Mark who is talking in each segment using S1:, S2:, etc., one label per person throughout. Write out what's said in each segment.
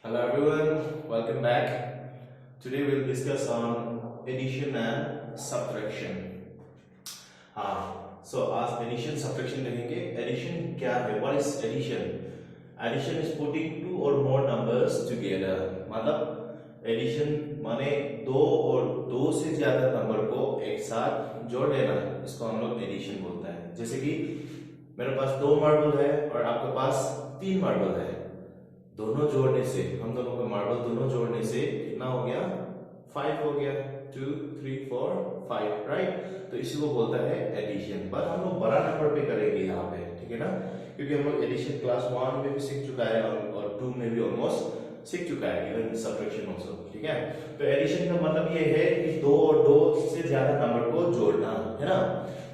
S1: Hello everyone, welcome back. Today we'll discuss on addition and subtraction. So आज addition subtraction देखेंगे. Addition क्या है? What is addition? Addition is putting two or more numbers together. मतलब addition माने दो और दो से ज्यादा नंबर को एक साथ जोड़ देना. इसको हम लोग addition बोलता है. जैसे कि मेरे पास 2 मार्बल है और आपके पास 3 मार्बल है. दोनों जोड़ने से हम दोनों का मार्बल दोनों जोड़ने से कितना हो गया? 5 हो गया. 2 3 4 5, राइट? तो इसी को बोलता है एडिशन. पर हम लोग बड़ा नंबर पे करेंगे यहाँ पे, ठीक है ना? क्योंकि हम लोग एडिशन क्लास 1 में भी सीख चुका है और 2 में भी ऑलमोस्ट सीख चुका है, इवन सब्ट्रैक्शन आल्सो, ठीक है? तो एडिशन का मतलब ये है कि दो और दो से ज्यादा नंबर को जोड़ना, है ना?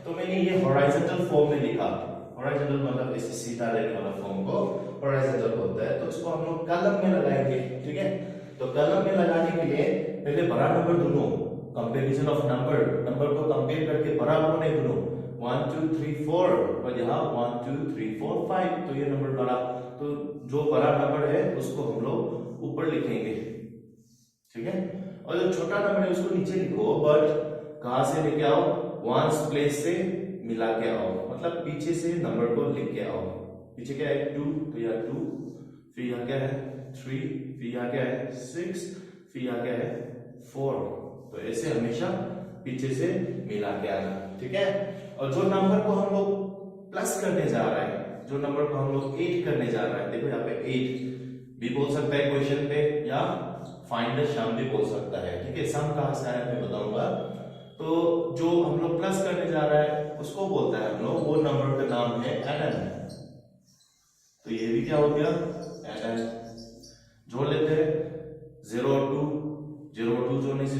S1: तो मैंने ये हॉरिजॉन्टल फॉर्म में लिखा. हॉरिजॉन्टल मतलब ऐसे सीधा रहने वाला फॉर्म को हॉरिजॉन्टल होता है. तो इसको हम लोग कॉलम में लगाएंगे, ठीक है? तो कॉलम में लगाने के लिए पहले बड़ा नंबर ढूंढो. कंपैरिजन ऑफ नंबर को कंपेयर करके बड़ा होने ढूंढो. 1 2 3 4 और यहाँ 1 2 3 4 5. तो ये नंबर बड़ा, तो जो बड़ा नंबर है उसको हम लोग ऊपर लिखेंगे, ठीक है? और जो छोटा नंबर है उसको नीचे लिखो. बट कहां से लेके आओ? वंस प्लेस से मिला के आओ, मतलब पीछे से नंबर को लिख के आओ. पीछे क्या है? 2, तो यहाँ 2, फिर यहाँ क्या है? 3, फिर यहाँ क्या है? 6, फिर यहाँ क्या है? 4. तो ऐसे हमेशा पीछे से मिला के आना, ठीक है? और जो नंबर को हम लोग प्लस करने जा रहे हैं, जो नंबर को हम लोग 8 करने जा रहे हैं, देखो यहाँ पे 8 भी बोल सकता है क्वेश्चन पे, या फाइंड द सम भी बोल सकता है, ठीक है? सम कहां से आया मैं बताऊंगा. तो जो हम लोग प्लस करने जा रहा है उसको बोलता है हम लोग, वो नंबर का नाम है एडन. तो ये भी क्या हो गया? एडन. जोड़ लेते हैं. 0 और 2 जोड़ने से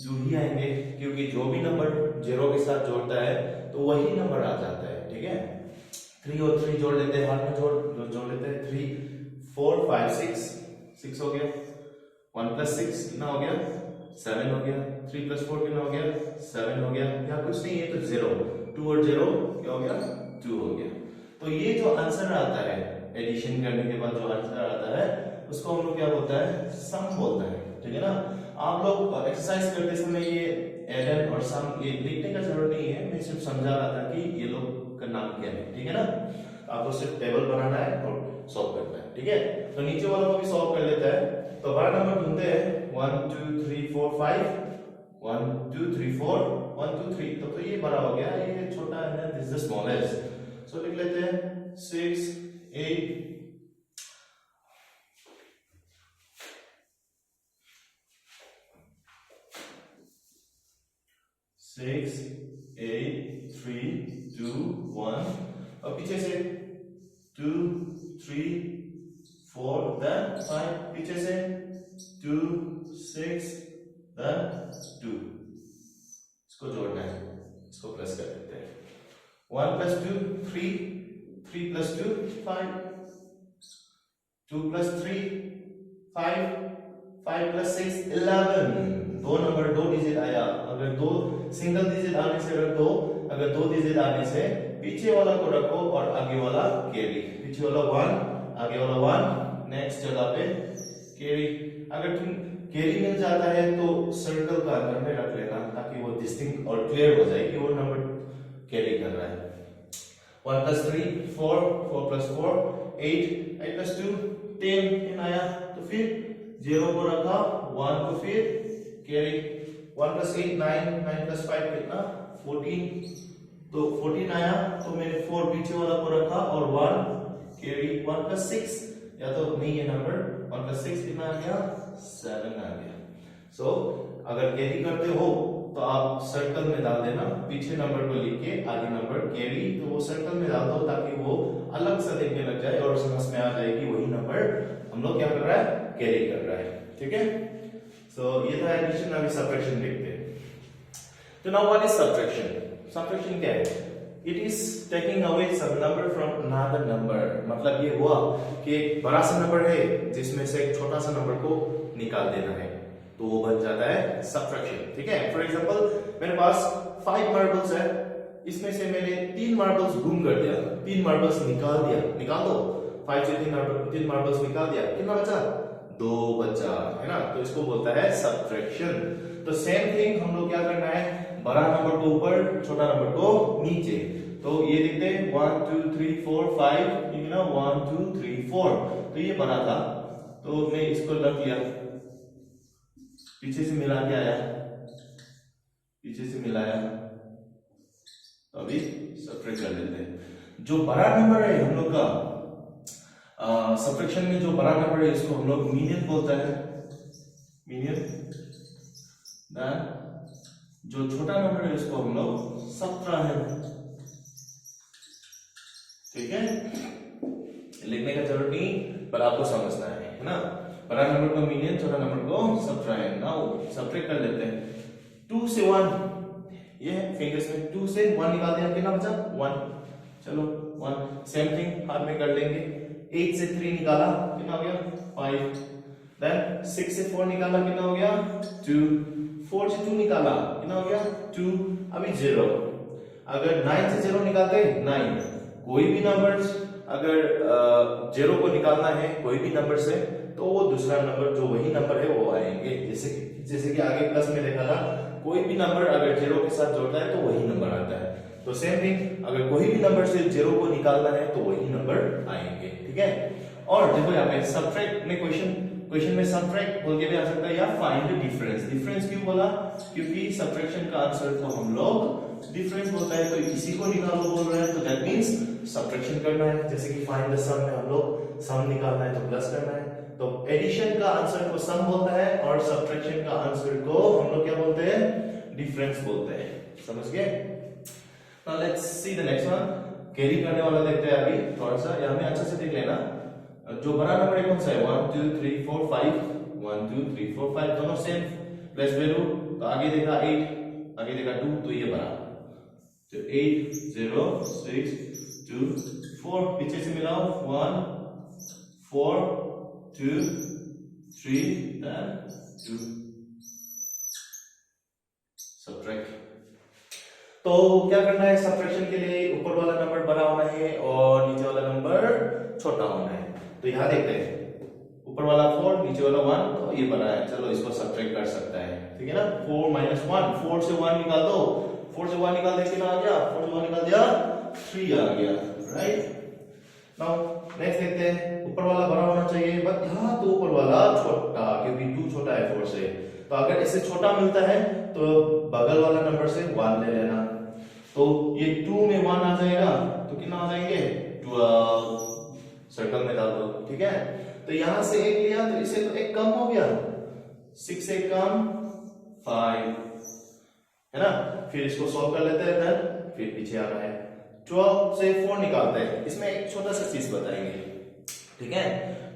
S1: 2 ही आएंगे, क्योंकि जो भी नंबर 0 के साथ जोड़ता है तो वही नंबर आ जाता है, ठीक है? 3 और 3 जोड़ लेते हैं, हाथ में जोड़ लेते हैं. 3 4 5 6 हो गया. 1 + 6 कितना हो गया? 7 हो गया. 3 + 4 कितना हो गया? 7 हो गया. यहाँ कुछ नहीं है तो 0. 2 और 0 क्या हो गया? 2 हो गया. तो ये जो आंसर आता है एडिशन करने के बाद, जो आंसर आता है उसको हम लोग क्या बोलता है? सम बोलता है, ठीक है ना? आप लोग एक्सरसाइज करते समय ये एडन और सम ये लिखने का जरूरत नहीं है, मैं सिर्फ समझा रहा था कि ये लोग का नाम क्या है, ठीक है ना? आपको सिर्फ टेबल बनाना है और सॉल्व करना है, ठीक है? तो नीचे वालों को भी सॉल्व कर लेता है. तो बड़ा नंबर ढूंढते हैं. 1 2 3 4 5. 1 2 3 4 1 2 3. तो ये बड़ा हो गया, ये छोटा है, दिस इज द स्मॉलेस्ट. सो लिख लेते हैं 6 8 6 8 3 2 1. और पीछे से 2 3 4 then 5. पीछे से 2 6 then 2. इसको जोड़ना है, इसको प्लस कर देते हैं. 1 + 2 3 3 + 2 5. 2 + 3 5 5 + 6 11. दो नंबर 2 डिजिट आया. अगर दो सिंगल डिजिट आने से रख दो, अगर 2 डिजिट आने से पीछे वाला को रखो और आगे वाला कैरी. पीछे वाला 1, आगे वाला 1, नेक्स्ट जगह पे कैरी. अगर तुम कैरी मिल जाता है तो सर्कल का अंदर में रख लेना, ताकि वो डिस्टिंक्ट और क्लियर हो जाए कि वो नंबर कैरी कर रहा है. 1 + 3 4 4 + 4 8 8 + 2 10 आया. तो फिर 0 को रखा, 1 को फिर कैरी. 1 + 8 9 9 + 5 कितना? 14. तो 14 आया, तो मैंने 4 पीछे वाला को रखा और 1 कैरी. 1 + 6 या तो नहीं है नंबर. 1 + 6 कितना आ गया? 7 आ गया. सो अगर कैरी करते हो तो आप सर्कल में डाल देना, पीछे नंबर को लिख के आगे नंबर कैरी, तो वो सर्कल में डाल दो ताकि वो अलग से देखने लग जाए और समझ में आ जाए कि वही नंबर हम लोग क्या कर रहा है? कैरी कर रहा है, ठीक है? सो ये था एडिशन. अभी सब्ट्रैक्शन देखते हैं. तो now what is subtraction? Subtraction क्या है? It is taking away some number from another number. मतलब ये हुआ कि एक बड़ा सा नंबर है जिसमें से एक छोटा सा नंबर को निकाल देना है, तो वो बन जाता है सब्ट्रैक्शन, ठीक है? फॉर एग्जांपल मेरे पास 5 मार्बल्स है, इसमें से मैंने 3 मार्बल्स गुम कर दिया, 3 मार्बल्स निकाल दिया. निकाल दो. 5 से 3 मार्बल्स निकाल दिया, कितना बचा? 2 बचा, है ना, तो इसको बोलता है सब्ट्रैक्शन। तो सेम थिंग हम लोग क्या करना है, बड़ा नंबर को ऊपर, छोटा नंबर को नीचे। तो ये लिखते हैं 1 2 3 4 5, ये ना 1 2 3 4, तो ये बना था, तो मैं इसको रख लिया, पीछे से मिला के आया, पीछे से मिलाया, तो अभी सब्ट्रैक्ट कर देते हैं। जो बड़ा नंबर है हम लोग का सब्ट्रैक्शन में, जो बड़ा नंबर है इसको हम लोग मीडियन बोलता है, मीडियन। जो छोटा नंबर है इसको हम लोग सब्ट्रैक्ट, ठीक है, लिखने का जरूरत नहीं, पर आपको समझना है ना, बड़ा नंबर को मीडियन, छोटा नंबर को सब्ट्रैक्ट। नाउ सब्ट्रैक्ट कर लेते हैं। 2 से 1, ये है फिंगर्स में, 2 से 1 निकाल दिया, कितना बचा 1, चलो 1। सेम थिंग हाथ में कर लेंगे। 8 से 3 निकाला, कितना हो गया 5। देन 6 से 4 निकाला, कितना हो गया 2। 4 से 2 निकाला, कितना हो गया 2। अभी 0। अगर 9 से 0 निकालते 9, कोई भी नंबर्स अगर 0 को निकालना है कोई भी नंबर से, तो वो दूसरा नंबर जो वही नंबर है वो आएंगे। जैसे कि आगे प्लस में देखा था, कोई भी नंबर अगर 0 के साथ जोड़ता है तो वही नंबर आता है। तो सेम थिंग, अगर कोई भी नंबर से 0 को निकालना है तो वही नंबर आएंगे, ठीक है। और देखो यहाँ पे सब्ट्रैक्ट में क्वेश्चन में सब्ट्रैक्ट बोल के भी आ सकता है, या फाइंड द डिफरेंस। डिफरेंस क्यों बोला, क्योंकि सब्ट्रैक्शन का आंसर को हम लोग डिफरेंस बोलता है, तो इसी को निकालो बोल रहे हैं, तो दैट मींस सब्ट्रैक्शन करना है। जैसे कि फाइंड द सम में हम लोग सम निकालना है तो प्लस करना है, तो एडिशन का आंसर को सम बोलता है और सब्ट्रैक्शन का आंसर को हम लोग क्या बोलते हैं, डिफरेंस बोलते हैं। समझ गए? Now let's see the next one. Carry करने वाला देखते हैं अभी थोड़ा सा, यहाँ में अच्छे से देख लेना। जो बड़ा नंबर है कौन सा है, 1 2 3 4 5, 1 2 3 4 5 दोनों सेम प्लस वैल्यू। तो आगे देखा 8, आगे देखा 2, तो ये बड़ा, तो 8 0 6 2 4, पीछे से मिलाओ 1 4 2 3 and 2, सब्ट्रैक्ट। तो क्या करना है सब्ट्रैक्शन के लिए, ऊपर वाला नंबर बड़ा होना है और नीचे वाला नंबर छोटा होना है। तो यहां देखते हैं, ऊपर वाला 4, नीचे वाला 1, तो ये बड़ा है, चलो इसको सब्ट्रैक्ट कर सकता है, ठीक है ना। 4 - 1, 4 से 1 निकाल दो, 4 से 1 निकाल दे, कितना आ गया, 4 से 1 निकाल दिया 3 आ गया, राइट। नाउ नेक्स्ट देखते हैं, ऊपर वाला बड़ा होना चाहिए, बट यहाँ तो ऊपर वाला छोटा, क्योंकि 2 छोटा है 4 से। तो अगर इससे छोटा मिलता है तो बगल वाला नंबर से 1 ले लेना। तो ये 2 में 1 आ जाएगा, तो कितना आ जाएंगे 12, सर्कल में डाल दो, ठीक है। तो यहां से 1 लिया तो इससे तो 1 कम हो गया, 6 से कम 5, है ना। फिर इसको सॉल्व कर लेते हैं, फिर पीछे आना है। 12 से 4 निकालते हैं, इसमें एक छोटा सा चीज बताएंगे, ठीक है।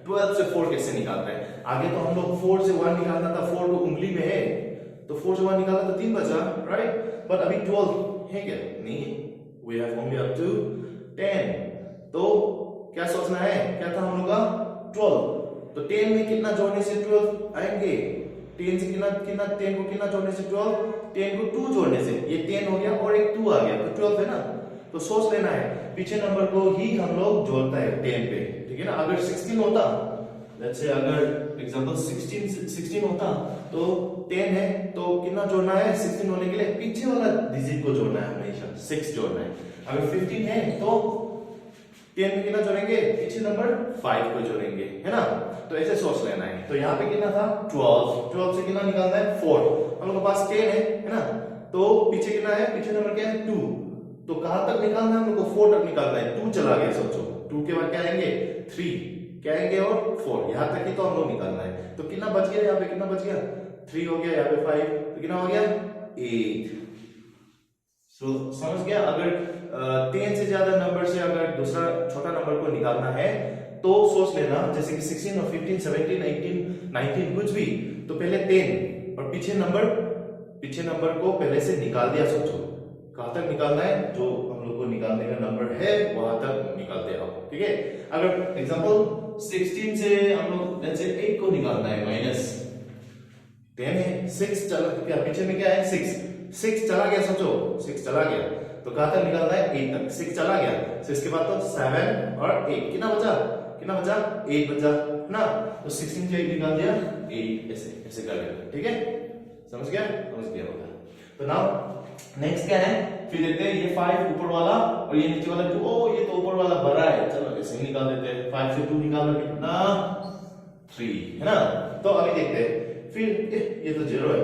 S1: 12 से 4 कैसे निकालते हैं, आगे तो हम लोग 4 से 1 निकालना था, 4 तो उंगली में है, तो 4 से 1 निकाला तो 3 बचा, राइट। बट अभी 12 है क्या, नहीं, we have only up to 10। तो क्या सोचना है, क्या था हम लोग का 12, तो 10 में कितना जोड़ने से 12 आएंगे, 10 से कितना 10 को कितना जोड़ने से 12, 10 को 2 जोड़ने से, ये 10 हो गया और एक 2 आ गया, तो 12 है ना। तो सोच लेना है पीछे नंबर को ही हम लोग जोड़ता है 10 पे, ठीक है ना। अगर 16 होता, लेट्स से अगर एग्जांपल 16 होता, तो 10 है तो कितना जोड़ना है, 16 होने के लिए पीछे वाला डिजिट को जोड़ना है, हमेशा 6 जोड़ना है। अगर 15 है तो 10 में कितना जोड़ेंगे, पीछे नंबर 5 को जोड़ेंगे, है ना। तो ऐसे सोच लेना है। तो यहाँ पे कितना था 12 से कितना निकालना है 4, हम लोग के पास 10 है ना। तो पीछे कितना है, पीछे नंबर क्या है 2, तो कहां तक निकालना है हम लोग को, 4 तक निकालना है। 2 चला गया सोचो, 2 के बाद क्या आएंगे 3, क्या आएंगे और 4, यहां तक ही तो हम लोग निकालना है। तो कितना बच गया, यहाँ पे कितना बच गया 3 हो गया, यहाँ पे 5, तो कितना हो गया 8। सो समझ गया। अगर 10 से ज्यादा नंबर से अगर दूसरा छोटा नंबर को निकालना है तो सोच लेना, जैसे कि 16 और 15 17 18 19 कुछ भी, तो पहले 10 और पीछे नंबर को पहले से निकाल दिया। सोचो कहां तक निकालना है, जो हम लोग को निकालने का नंबर है वहां तक निकालते आओ, ठीक है। अगर एग्जांपल 16 से हम लोग लेट्स से 8 को निकालना है, माइनस 10 है, 6 चला, क्या पीछे में क्या है 6 चला गया, सोचो 6 चला गया, तो कहां तक निकालना है 8 तक, 6 चला गया, 6 के बाद तो 7 और 8 कितना बचा 8 बचा है ना, तो 16 से 8 निकाल दिया 8, ऐसे ऐसे कर लेना, ठीक है, समझ गया होगा। तो नाउ नेक्स्ट क्या है, फिर देखते हैं ये 5 ऊपर वाला और ये नीचे वाला 2, ओ ये तो ऊपर वाला बड़ा है, चलो ऐसे ही निकाल देते हैं, 5 से 2 निकालना कितना 3 है ना। तो अभी देखते हैं, फिर ये तो 0 है,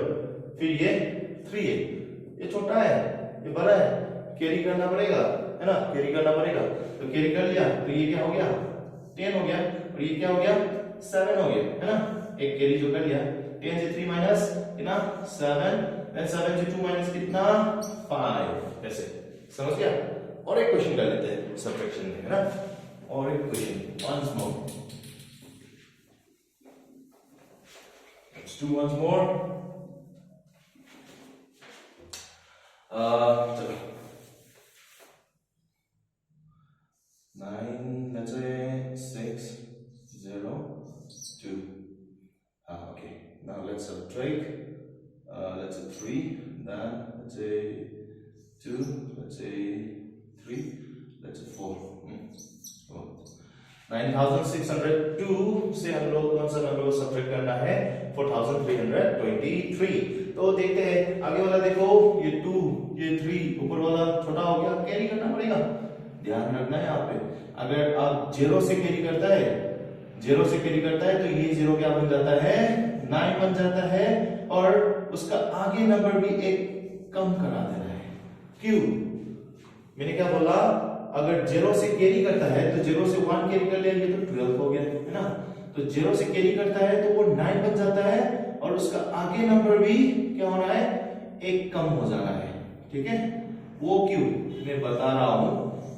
S1: फिर ये 3 है, ये छोटा है ये बड़ा है, कैरी करना पड़ेगा है ना, कैरी करना पड़ेगा, तो कैरी कर लिया, तो ये क्या हो गया 10 हो गया, और ये क्या हो गया 7 हो गया है ना, एक कैरी जो कर लिया, 10 से 3 माइनस कितना 7, देन 7 से 2 माइनस कितना 5, ऐसे समझ गया। और एक क्वेश्चन कर लेते हैं सब्ट्रैक्शन में है ना, और एक question once more, let's do once more. चलो 9, let's say 6, 0, 2. Okay. Now let's subtract. Let's say 3. Then let's say 2. Let's say 3. Let's say 4. 9602 से हम लोग कौन सा नंबर सब्ट्रैक्ट करना है 4323। तो देखते हैं आगे वाला, देखो ये 2 ये 3 ऊपर वाला छोटा हो गया, कैरी करना पड़ेगा, ध्यान रखना है यहाँ पे। अगर आप 0 से कैरी करता है, 0 से कैरी करता है तो ये 0 क्या बन जाता है 9 बन जाता है, और उसका आगे नंबर भी एक कम करा देना है। क्यों, मैंने क्या बोला, अगर 0 से कैरी करता है तो 0 से 1 कैरी कर लिया, ये तो 12 हो गया है ना, तो 0 से कैरी करता है तो वो 9 बन जाता है, और उसका आगे नंबर भी क्या होना है एक कम हो जाना है, ठीक है। वो क्यों मैं बता रहा हूं,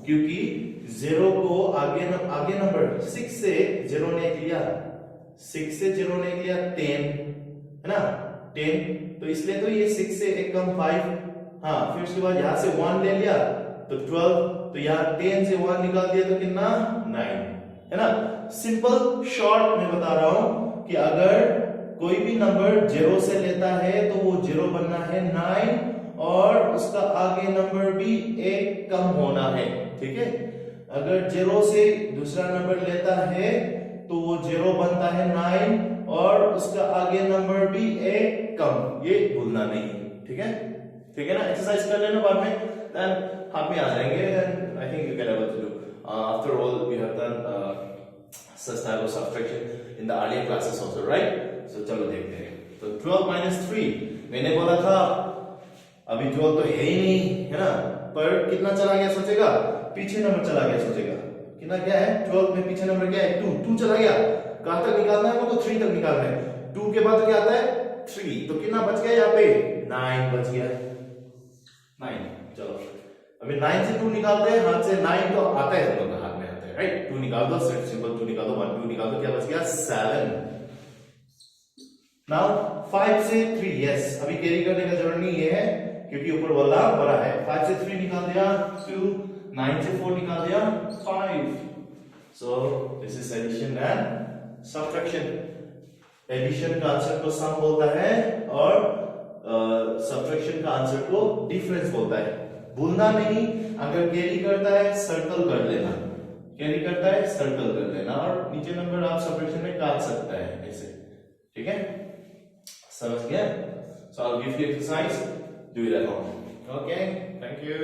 S1: क्योंकि 0 को आगे नंबर 6 से 0 ने लिया, 6 से 0 ने लिया 10 है ना 10, तो इसलिए तो ये 6 से एक कम 5, हाँ फिर उसके बाद यहां से 1 ले लिया तो 12, तो यहाँ 10 से 1 निकाल दिया तो कितना 9 है ना। सिंपल शॉर्ट में बता रहा हूं कि अगर कोई भी नंबर 0 से लेता है तो वो 0 बनना है 9, और उसका आगे नंबर भी एक कम होना है, ठीक है। अगर 0 से दूसरा नंबर लेता है तो वो 0 बनता है 9, और उसका आगे नंबर भी एक कम, ये भूलना नहीं, ठीक है ना। एक्सरसाइज कर लेना बाद में, देन हाथ में आ जाएंगे, and I think you can able to do. After all we have done such type of subtraction in the earlier classes also, right? So चलो देखते हैं। तो 12 minus 3 मैंने बोला था अभी 12 तो है ही नहीं है ना, पर कितना चला गया सोचेगा, पीछे नंबर चला गया सोचेगा, कितना क्या है 12 में पीछे नंबर क्या है 2 चला गया, कहां तक निकालना है वो, 3 तक निकालना है। 2 के बाद क्या आता है 3, तो कितना बच गया यहाँ पे 9 बच गया, 9। चलो अभी 9 से 2 निकालते हैं, हाथ से 9 तो आता है, हम लोग हाथ में आता है, राइट। 2 निकाल दो, सिंपल 2 निकाल दो, 1 2 निकाल दो, क्या बच गया 7। नाउ 5 से 3, यस अभी कैरी करने का जरूरत नहीं है क्योंकि ऊपर वाला बड़ा है। 5 से 3 निकाल दिया 2, 9 से 4 निकाल दिया 5। So this is addition and subtraction. Addition का आंसर को सम बोलता है और सब्ट्रैक्शन का आंसर को डिफरेंस बोलता है। भूलना नहीं, अगर कैरी करता है सर्कल कर लेना, कैरी करता है सर्कल कर लेना, और नीचे नंबर आप सब्ट्रैक्शन में काट सकता है ऐसे, ठीक है, समझ गया। So I will give you exercise, do it at home. Okay, thank you.